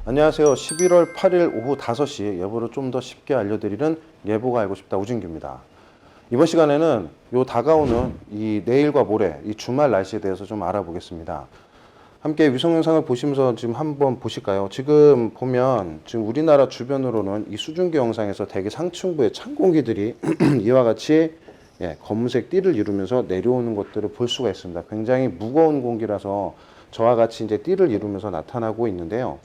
안녕하세요. 11월 8일 오후 5시 예보를 좀 더 쉽게 알려드리는 예보가 알고 싶다 우진규입니다. 이번 시간에는 다가오는 이 내일과 모레 이 주말 날씨에 대해서 좀 알아보겠습니다. 함께 위성 영상을 보시면서 지금 한번 보실까요? 지금 보면 지금 우리나라 주변으로는 이 수증기 영상에서 대기 상층부의 찬 공기들이 이와 같이 검은색 띠를 이루면서 내려오는 것들을 볼 수가 있습니다. 굉장히 무거운 공기라서 저와 같이 이제 띠를 이루면서 나타나고 있는데요.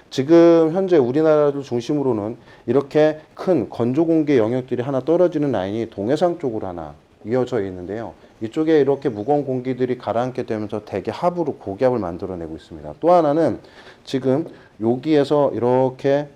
지금 현재 우리나라를 중심으로는 이렇게 큰 건조 공기 영역들이 하나 떨어지는 라인이 동해상 쪽으로 하나 이어져 있는데요. 이쪽에 이렇게 무거운 공기들이 가라앉게 되면서 대기 하부로 고기압을 만들어내고 있습니다. 또 하나는 지금 여기에서 이렇게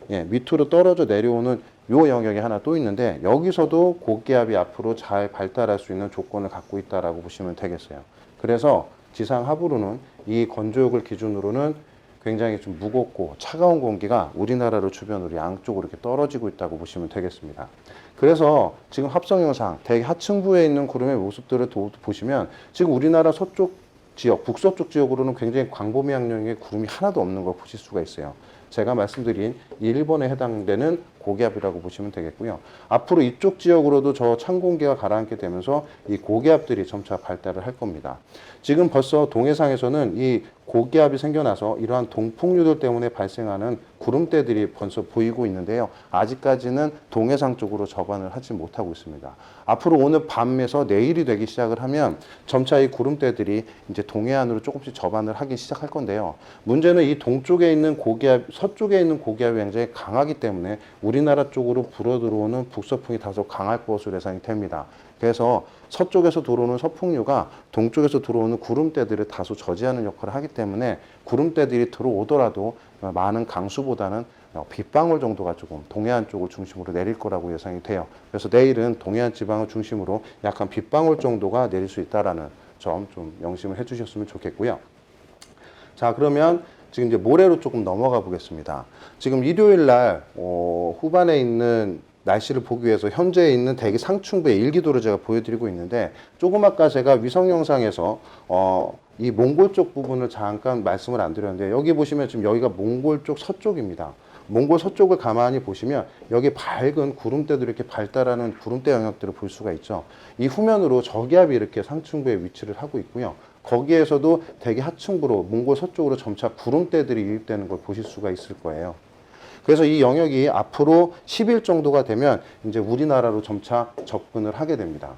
밑으로 떨어져 내려오는 요 영역이 하나 또 있는데, 여기서도 고기압이 앞으로 잘 발달할 수 있는 조건을 갖고 있다라고 보시면 되겠어요. 그래서 지상 하부로는 이 건조역을 기준으로는 굉장히 좀 무겁고 차가운 공기가 우리나라를 주변으로 양쪽으로 이렇게 떨어지고 있다고 보시면 되겠습니다. 그래서 지금 합성 영상 대기 하층부에 있는 구름의 모습들을 보시면 지금 우리나라 서쪽 지역, 북서쪽 지역으로는 굉장히 광범위 양령의 구름이 하나도 없는 걸 보실 수가 있어요. 제가 말씀드린 1번에 해당되는 고기압이라고 보시면 되겠고요. 앞으로 이쪽 지역으로도 저 찬 공기가 가라앉게 되면서 이 고기압들이 점차 발달을 할 겁니다. 지금 벌써 동해상에서는 이 고기압이 생겨나서 이러한 동풍류들 때문에 발생하는 구름대들이 벌써 보이고 있는데요. 아직까지는 동해상 쪽으로 접안을 하지 못하고 있습니다. 앞으로 오늘 밤에서 내일이 되기 시작을 하면 점차 이 구름대들이 이제 동해안으로 조금씩 접안을 하기 시작할 건데요. 문제는 이 동쪽에 있는 고기압, 서쪽에 있는 고기압이 굉장히 강하기 때문에 우리나라 쪽으로 불어 들어오는 북서풍이 다소 강할 것으로 예상이 됩니다. 그래서 서쪽에서 들어오는 서풍류가 동쪽에서 들어오는 구름대들을 다소 저지하는 역할을 하기 때문에 구름대들이 들어오더라도 많은 강수보다는 빗방울 정도가 조금 동해안 쪽을 중심으로 내릴 거라고 예상이 돼요. 그래서 내일은 동해안 지방을 중심으로 약간 빗방울 정도가 내릴 수 있다라는 점 좀 명심을 해주셨으면 좋겠고요. 자, 그러면 지금 이제 모레로 조금 넘어가 보겠습니다. 지금 일요일 날 후반에 있는 날씨를 보기 위해서 현재 있는 대기 상층부의 일기도를 제가 보여드리고 있는데, 조금 아까 제가 위성 영상에서 이 몽골 쪽 부분을 잠깐 말씀을 안 드렸는데, 여기 보시면 지금 여기가 몽골 쪽 서쪽입니다. 몽골 서쪽을 가만히 보시면 여기 밝은 구름대도 이렇게 발달하는 구름대 영역들을 볼 수가 있죠. 이 후면으로 저기압이 이렇게 상층부에 위치를 하고 있고요. 거기에서도 대기 하층부로 몽골 서쪽으로 점차 구름대들이 유입되는 걸 보실 수가 있을 거예요. 그래서 이 영역이 앞으로 10일 정도가 되면 이제 우리나라로 점차 접근을 하게 됩니다.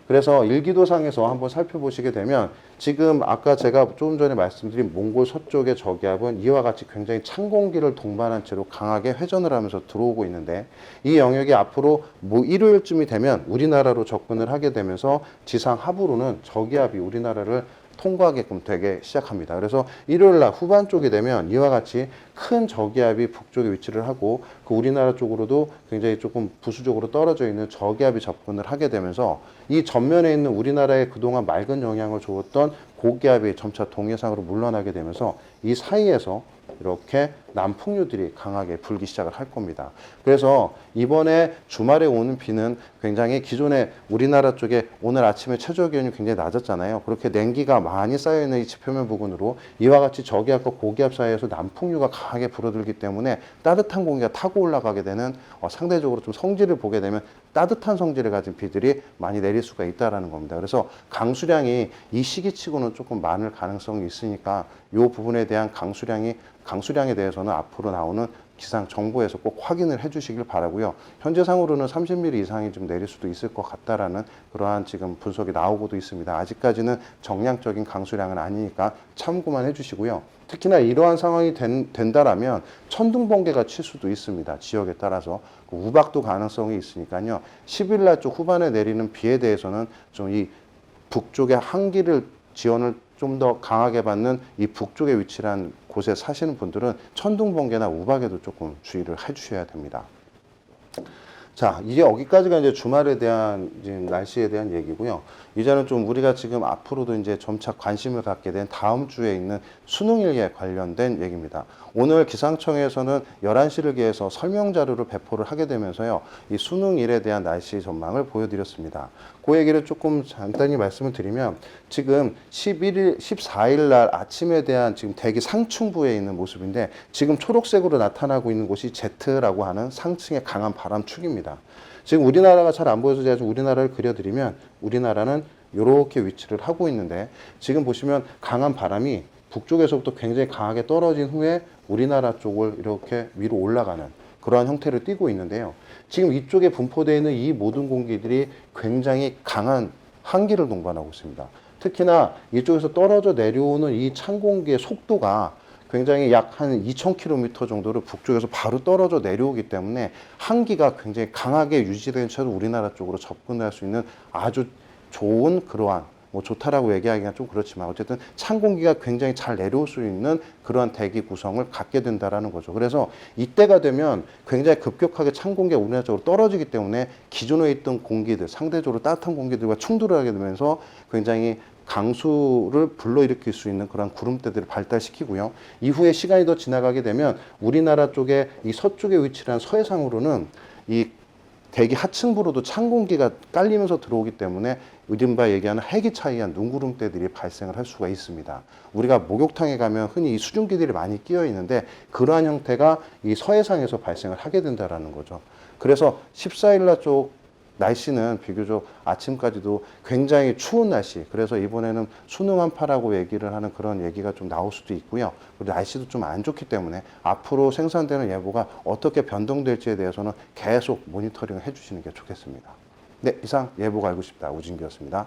그래서 일기도상에서 한번 살펴보시게 되면 지금 아까 제가 조금 전에 말씀드린 몽골 서쪽의 저기압은 이와 같이 굉장히 찬 공기를 동반한 채로 강하게 회전을 하면서 들어오고 있는데, 이 영역이 앞으로 일요일쯤이 되면 우리나라로 접근을 하게 되면서 지상 하부로는 저기압이 우리나라를 통과하게끔 되게 시작합니다. 그래서 일요일 날 후반 쪽이 되면 이와 같이 큰 저기압이 북쪽에 위치를 하고, 그 우리나라 쪽으로도 굉장히 조금 부수적으로 떨어져 있는 저기압이 접근을 하게 되면서 이 전면에 있는 우리나라에 그동안 맑은 영향을 주었던 고기압이 점차 동해상으로 물러나게 되면서 이 사이에서 이렇게 남풍류들이 강하게 불기 시작을 할 겁니다. 그래서 이번에 주말에 오는 비는 굉장히 기존에 우리나라 쪽에 오늘 아침에 최저 기온이 굉장히 낮았잖아요. 그렇게 냉기가 많이 쌓여있는 이 지표면 부근으로 이와 같이 저기압과 고기압 사이에서 남풍류가 강하게 불어들기 때문에 따뜻한 공기가 타고 올라가게 되는 상대적으로 좀 성질을 보게 되면 따뜻한 성질을 가진 비들이 많이 내릴 수가 있다는 겁니다. 그래서 강수량이 이 시기치고는 조금 많을 가능성이 있으니까 이 부분에 대한 강수량에 대해서는 앞으로 나오는 기상 정보에서 꼭 확인을 해 주시길 바라고요. 현재상으로는 30mm 이상이 좀 내릴 수도 있을 것 같다라는 그러한 지금 분석이 나오고도 있습니다. 아직까지는 정량적인 강수량은 아니니까 참고만 해 주시고요. 특히나 이러한 상황이 된다라면 천둥 번개가 칠 수도 있습니다. 지역에 따라서 우박도 가능성이 있으니까요. 10일 날 쪽 후반에 내리는 비에 대해서는 좀 이 북쪽의 한기를 지원을 좀 더 강하게 받는 이 북쪽에 위치한 곳에 사시는 분들은 천둥 번개나 우박에도 조금 주의를 해 주셔야 됩니다. 자, 이제 여기까지가 이제 주말에 대한 이제 날씨에 대한 얘기고요. 이제는 좀 우리가 지금 앞으로도 이제 점차 관심을 갖게 된 다음 주에 있는 수능일에 관련된 얘기입니다. 오늘 기상청에서는 11시를 기해서 설명 자료를 배포를 하게 되면서요, 이 수능일에 대한 날씨 전망을 보여드렸습니다. 그 얘기를 조금 간단히 말씀을 드리면 지금 14일 날 아침에 대한 지금 대기 상층부에 있는 모습인데 지금 초록색으로 나타나고 있는 곳이 Z라고 하는 상층의 강한 바람축입니다. 지금 우리나라가 잘 안 보여서 제가 좀 우리나라를 그려드리면 우리나라는 이렇게 위치를 하고 있는데 지금 보시면 강한 바람이 북쪽에서부터 굉장히 강하게 떨어진 후에 우리나라 쪽을 이렇게 위로 올라가는 그러한 형태를 띠고 있는데요. 지금 이쪽에 분포되어 있는 이 모든 공기들이 굉장히 강한 한기를 동반하고 있습니다. 특히나 이쪽에서 떨어져 내려오는 이 찬 공기의 속도가 굉장히 약 한 2000km 정도를 북쪽에서 바로 떨어져 내려오기 때문에 한기가 굉장히 강하게 유지된 채로 우리나라 쪽으로 접근할 수 있는 아주 좋은 그러한 뭐 좋다라고 얘기하기가 좀 그렇지만 어쨌든 찬 공기가 굉장히 잘 내려올 수 있는 그러한 대기 구성을 갖게 된다라는 거죠. 그래서 이때가 되면 굉장히 급격하게 찬 공기가 우리나라 쪽으로 떨어지기 때문에 기존에 있던 공기들, 상대적으로 따뜻한 공기들과 충돌을 하게 되면서 굉장히 강수를 불러일으킬 수 있는 그런 구름대들을 발달시키고요. 이후에 시간이 더 지나가게 되면 우리나라 쪽에 이 서쪽에 위치한 서해상으로는 이 대기 하층부로도 찬 공기가 깔리면서 들어오기 때문에 이른바 얘기하는 해기차이한 눈구름대들이 발생을 할 수가 있습니다. 우리가 목욕탕에 가면 흔히 이 수증기들이 많이 끼어 있는데 그러한 형태가 이 서해상에서 발생을 하게 된다라는 거죠. 그래서 14일날 쪽 날씨는 비교적 아침까지도 굉장히 추운 날씨. 그래서 이번에는 수능 한파라고 얘기를 하는 그런 얘기가 좀 나올 수도 있고요. 그리고 날씨도 좀 안 좋기 때문에 앞으로 생산되는 예보가 어떻게 변동될지에 대해서는 계속 모니터링을 해주시는 게 좋겠습니다. 네, 이상 예보가 알고 싶다 우진기였습니다.